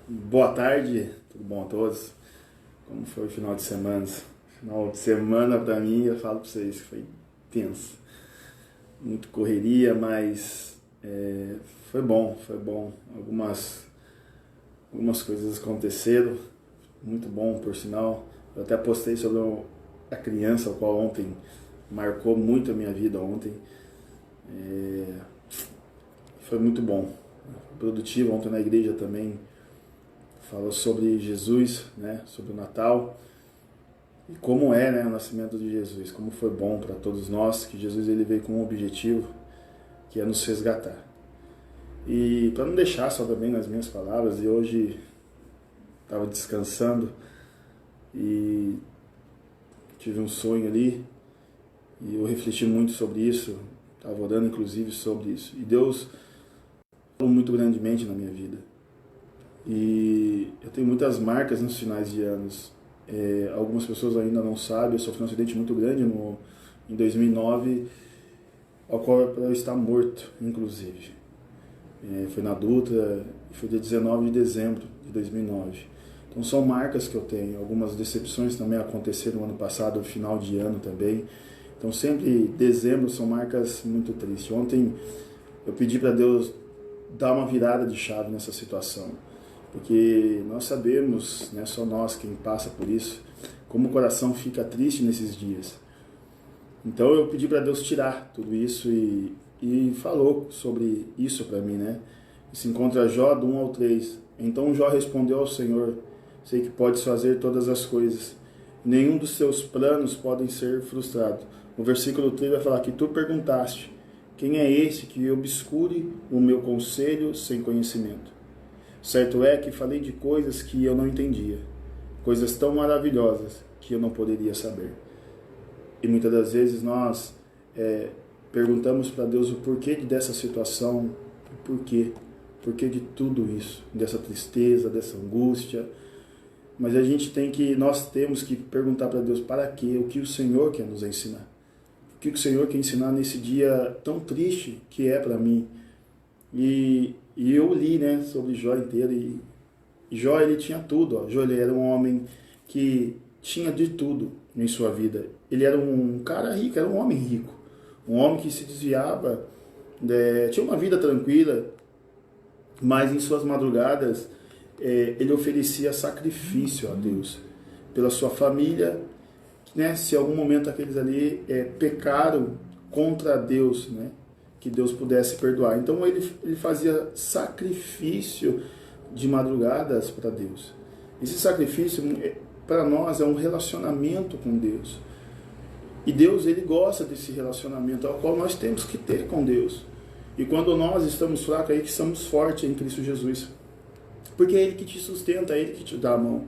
Boa tarde, tudo bom a todos? Como foi o final de semana? Final de semana pra mim, eu falo pra vocês que foi tenso. Muito correria, mas foi bom, foi bom. Algumas coisas aconteceram, muito bom por sinal. Eu até postei sobre a criança, o qual ontem marcou muito a minha vida ontem. Foi muito bom, produtivo ontem na igreja também. Falou sobre Jesus, né, sobre o Natal e como é, né, o nascimento de Jesus, como foi bom para todos nós, que Jesus ele veio com um objetivo, que é nos resgatar. E para não deixar só também nas minhas palavras, e hoje estava descansando e tive um sonho ali e eu refleti muito sobre isso, estava orando inclusive sobre isso. E Deus falou muito grandemente na minha vida. E eu tenho muitas marcas nos finais de anos. Algumas pessoas ainda não sabem, eu sofri um acidente muito grande em 2009, ao qual eu estava morto, inclusive. Foi na Dutra, foi dia 19 de dezembro de 2009. Então são marcas que eu tenho. Algumas decepções também aconteceram no ano passado, no final de ano também. Então sempre dezembro são marcas muito tristes. Ontem eu pedi para Deus dar uma virada de chave nessa situação. Porque nós sabemos, né, só nós quem passa por isso, como o coração fica triste nesses dias. Então eu pedi para Deus tirar tudo isso e falou sobre isso para mim, né? Se encontra Jó do 1 ao 3. Então Jó respondeu ao Senhor: sei que podes fazer todas as coisas, nenhum dos seus planos podem ser frustrados. No versículo 3 vai falar que tu perguntaste: quem é esse que obscure o meu conselho sem conhecimento? Certo é que falei de coisas que eu não entendia, coisas tão maravilhosas que eu não poderia saber. E muitas das vezes nós perguntamos para Deus o porquê dessa situação, o porquê de tudo isso, dessa tristeza, dessa angústia. Mas nós temos que perguntar para Deus para quê, o que o Senhor quer nos ensinar. O que o Senhor quer ensinar nesse dia tão triste que é para mim. E eu li, né, sobre Jó inteiro, e Jó ele tinha tudo. Jó ele era um homem que tinha de tudo em sua vida. Ele era um cara rico, era um homem rico. Um homem que se desviava, tinha uma vida tranquila, mas em suas madrugadas ele oferecia sacrifício a Deus pela sua família, né, se em algum momento aqueles ali pecaram contra Deus, né, que Deus pudesse perdoar. Então ele fazia sacrifício de madrugadas para Deus. Esse sacrifício para nós é um relacionamento com Deus. E Deus ele gosta desse relacionamento ao qual nós temos que ter com Deus. E quando nós estamos fracos, é aí que somos fortes em Cristo Jesus. Porque é Ele que te sustenta, é Ele que te dá a mão.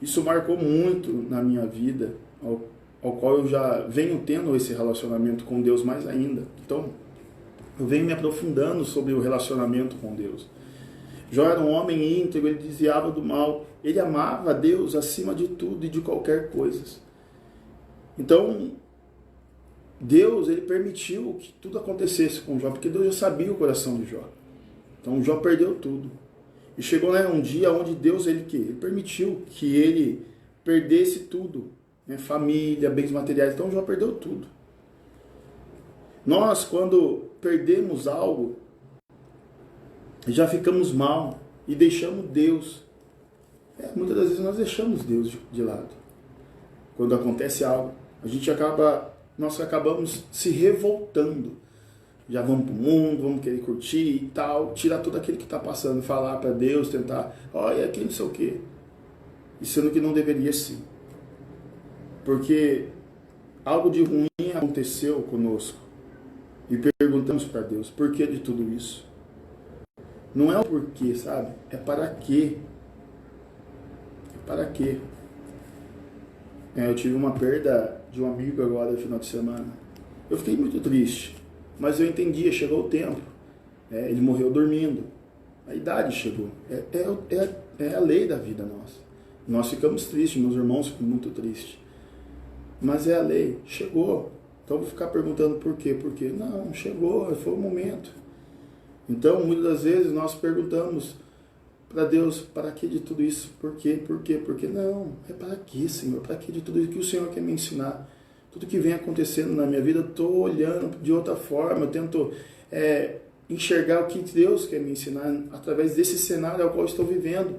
Isso marcou muito na minha vida, ao qual eu já venho tendo esse relacionamento com Deus mais ainda. Então, eu venho me aprofundando sobre o relacionamento com Deus. Jó era um homem íntegro, ele desviava do mal, ele amava a Deus acima de tudo e de qualquer coisa. Então, Deus ele permitiu que tudo acontecesse com Jó, porque Deus já sabia o coração de Jó. Então, Jó perdeu tudo. E chegou, né, um dia onde Deus ele permitiu que ele perdesse tudo, né, família, bens materiais. Então, Jó perdeu tudo. Nós, quando perdemos algo, já ficamos mal e deixamos Deus. Muitas das vezes nós deixamos Deus de lado. Quando acontece algo, nós acabamos se revoltando. Já vamos para o mundo, vamos querer curtir e tal, tirar tudo aquilo que está passando, falar para Deus, tentar, olha aqui não sei o quê. E sendo que não deveria ser. Porque algo de ruim aconteceu conosco. E perguntamos para Deus, por que de tudo isso? Não é o porquê, sabe? É para quê? É para quê? Eu tive uma perda de um amigo agora no final de semana. Eu fiquei muito triste, mas eu entendia, chegou o tempo. Ele morreu dormindo. A idade chegou. É a lei da vida nossa. Nós ficamos tristes, meus irmãos ficam muito tristes. Mas é a lei, chegou. Então vou ficar perguntando por quê? Porque não, chegou, foi o momento. Então muitas das vezes nós perguntamos para Deus, para que de tudo isso? Por quê? Por quê? Por quê? Não, é para quê, Senhor? Para que de tudo isso que o Senhor quer me ensinar? Tudo que vem acontecendo na minha vida, eu estou olhando de outra forma, eu tento enxergar o que Deus quer me ensinar através desse cenário ao qual estou vivendo.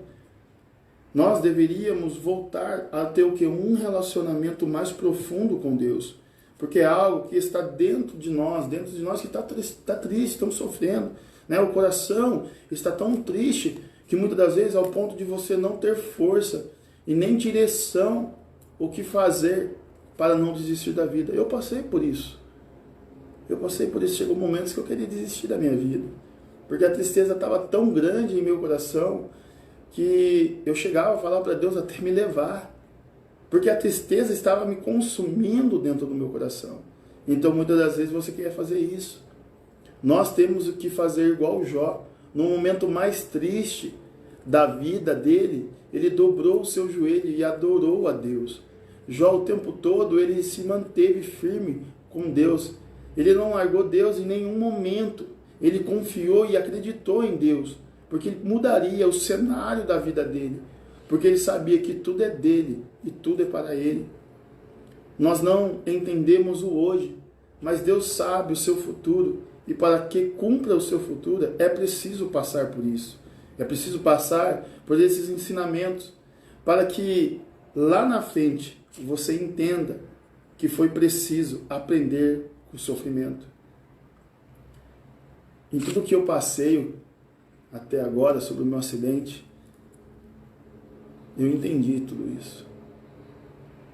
Nós deveríamos voltar a ter o que? Um relacionamento mais profundo com Deus. Porque é algo que está dentro de nós que está triste, estamos sofrendo. Né? O coração está tão triste que muitas das vezes ao ponto de você não ter força e nem direção o que fazer para não desistir da vida. Eu passei por isso. Chegou momentos que eu queria desistir da minha vida. Porque a tristeza estava tão grande em meu coração que eu chegava a falar para Deus até me levar. Porque a tristeza estava me consumindo dentro do meu coração. Então muitas das vezes você quer fazer isso. Nós temos o que fazer igual Jó. No momento mais triste da vida dele, ele dobrou o seu joelho e adorou a Deus. Jó o tempo todo ele se manteve firme com Deus. Ele não largou Deus em nenhum momento. Ele confiou e acreditou em Deus, porque mudaria o cenário da vida dele. Porque ele sabia que tudo é dele e tudo é para ele. Nós não entendemos o hoje, mas Deus sabe o seu futuro. E para que cumpra o seu futuro, é preciso passar por isso. É preciso passar por esses ensinamentos, para que lá na frente você entenda que foi preciso aprender com o sofrimento. Em tudo que eu passei até agora sobre o meu acidente, eu entendi tudo isso.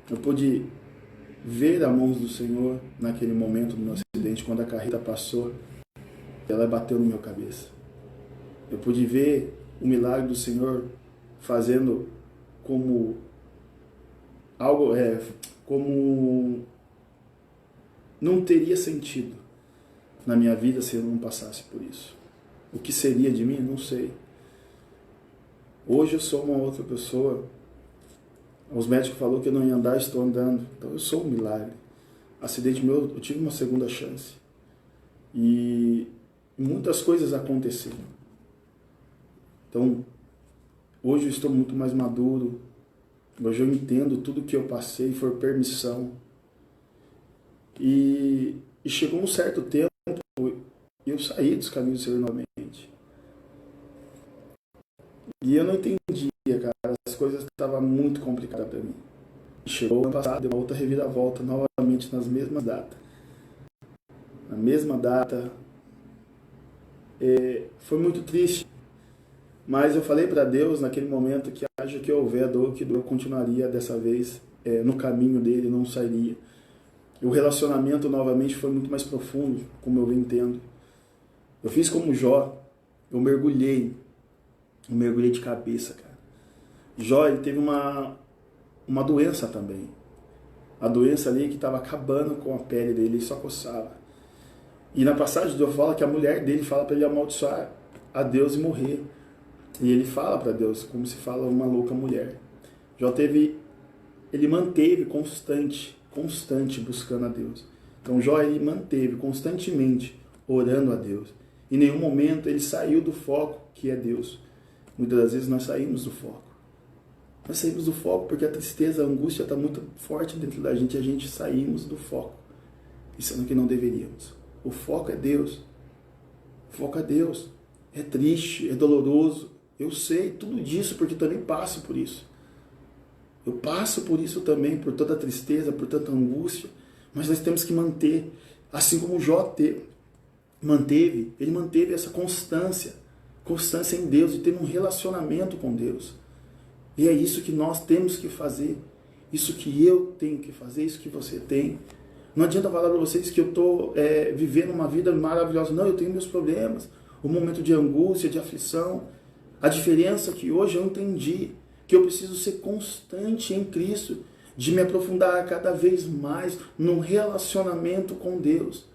Eu pude ver a mão do Senhor naquele momento do meu acidente, quando a carreta passou, ela bateu na minha cabeça. Eu pude ver o milagre do Senhor fazendo como algo, como não teria sentido na minha vida se eu não passasse por isso. O que seria de mim? Não sei. Hoje eu sou uma outra pessoa. Os médicos falaram que eu não ia andar, estou andando. Então eu sou um milagre. Acidente meu, eu tive uma segunda chance. E muitas coisas aconteceram. Então, hoje eu estou muito mais maduro. Hoje eu entendo tudo que eu passei, foi permissão. E chegou um certo tempo, eu saí dos caminhos do Senhor novamente. E eu não entendia, cara, as coisas estavam muito complicadas para mim. Chegou o ano passado, deu uma outra reviravolta, novamente nas mesmas datas. Na mesma data. Foi muito triste. Mas eu falei para Deus naquele momento que haja que houver a dor, que dor continuaria dessa vez no caminho dele, não sairia. E o relacionamento novamente foi muito mais profundo, como eu entendo. Eu fiz como Jó, eu mergulhei de cabeça, cara. Jó, ele teve uma doença também. A doença ali que estava acabando com a pele dele, ele só coçava. E na passagem de Deus fala que a mulher dele fala para ele amaldiçoar a Deus e morrer. E ele fala para Deus, como se fala uma louca mulher. Jó ele manteve constante buscando a Deus. Então Jó, ele manteve constantemente orando a Deus. Em nenhum momento ele saiu do foco que é Deus. Muitas das vezes nós saímos do foco. Nós saímos do foco porque a tristeza, a angústia está muito forte dentro da gente e a gente saímos do foco. Isso é o que não deveríamos. O foco é Deus. O foco é Deus. É triste, é doloroso. Eu sei tudo disso porque também passo por isso. Eu passo por isso também, por toda a tristeza, por tanta angústia. Mas nós temos que manter, assim como Jó manteve, ele manteve essa constância em Deus e ter um relacionamento com Deus. E é isso que nós temos que fazer. Isso que eu tenho que fazer, isso que você tem. Não adianta falar para vocês que eu estou vivendo uma vida maravilhosa. Não, eu tenho meus problemas. Um momento de angústia, de aflição. A diferença é que hoje eu entendi que eu preciso ser constante em Cristo, de me aprofundar cada vez mais no relacionamento com Deus.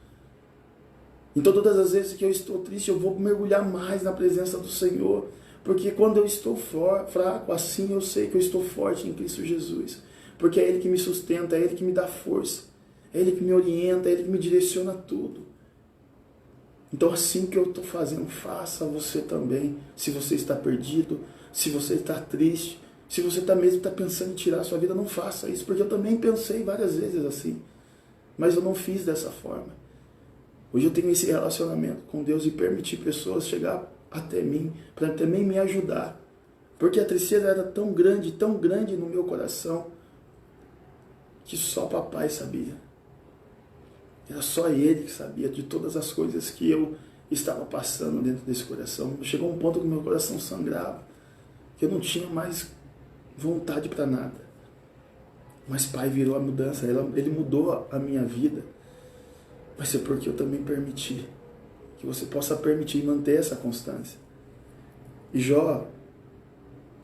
Então todas as vezes que eu estou triste, eu vou mergulhar mais na presença do Senhor, porque quando eu estou fraco, assim eu sei que eu estou forte em Cristo Jesus, porque é Ele que me sustenta, é Ele que me dá força, é Ele que me orienta, é Ele que me direciona tudo. Então assim que eu estou fazendo, faça você também. Se você está perdido, se você está triste, se você mesmo está pensando em tirar a sua vida, não faça isso, porque eu também pensei várias vezes assim, mas eu não fiz dessa forma. Hoje eu tenho esse relacionamento com Deus e permitir pessoas chegar até mim, para também me ajudar. Porque a tristeza era tão grande no meu coração, que só papai sabia. Era só ele que sabia de todas as coisas que eu estava passando dentro desse coração. Chegou um ponto que meu coração sangrava, que eu não tinha mais vontade para nada. Mas pai virou a mudança, ele mudou a minha vida. Vai ser porque eu também permiti. Que você possa permitir e manter essa constância. E Jó,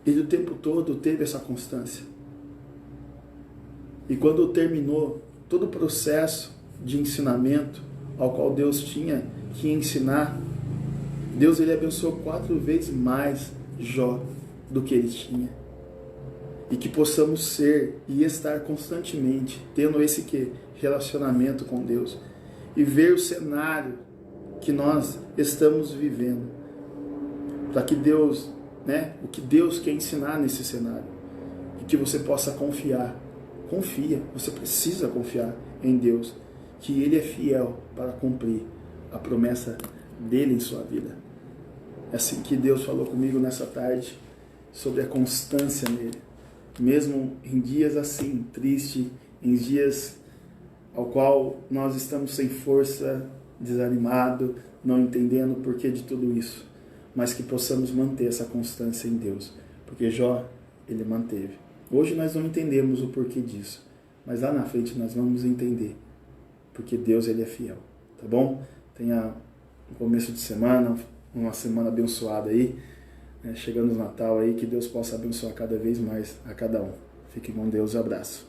ele o tempo todo teve essa constância. E quando terminou todo o processo de ensinamento ao qual Deus tinha que ensinar, Deus ele abençoou 4 vezes mais Jó do que ele tinha. E que possamos ser e estar constantemente tendo esse relacionamento com Deus e ver o cenário que nós estamos vivendo, para que Deus, o que Deus quer ensinar nesse cenário, e que você possa confiar. Confia, você precisa confiar em Deus, que Ele é fiel para cumprir a promessa dele em sua vida. É assim que Deus falou comigo nessa tarde, sobre a constância nele. Mesmo em dias assim, triste, em dias ao qual nós estamos sem força, desanimado, não entendendo o porquê de tudo isso, mas que possamos manter essa constância em Deus, porque Jó, ele manteve. Hoje nós não entendemos o porquê disso, mas lá na frente nós vamos entender, porque Deus ele é fiel, tá bom? Tenha um começo de semana, uma semana abençoada aí, chegando o Natal aí, que Deus possa abençoar cada vez mais a cada um. Fique com Deus, abraço.